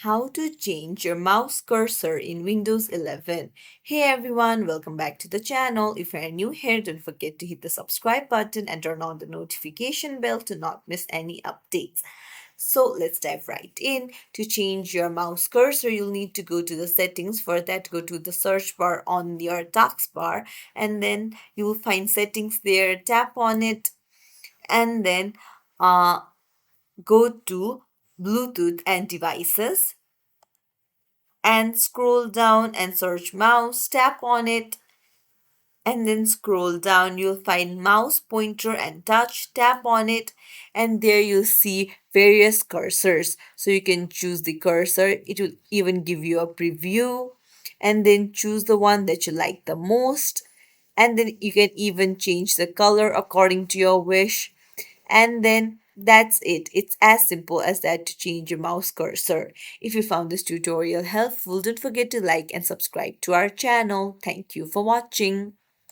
How to change your mouse cursor in Windows 11. Hey everyone, welcome back to the channel. If you're new here, don't forget to hit the subscribe button and turn on the notification bell to not miss any updates. So let's dive right in. To change your mouse cursor, you'll need to go to the settings. For that, go to the search bar on your taskbar, and then you will find settings there. Tap on it, and then uh, go to Bluetooth and devices and scroll down and search mouse, tap on it, and then scroll down. You'll find mouse, pointer, and touch. Tap on it, and there you'll see various cursors. So you can choose the cursor, it will even give you a preview, and then choose the one that you like the most. And then you can even change the color according to your wish. And then that's it. It's as simple as that to change your mouse cursor. If you found this tutorial helpful, don't forget to like and subscribe to our channel. Thank you for watching.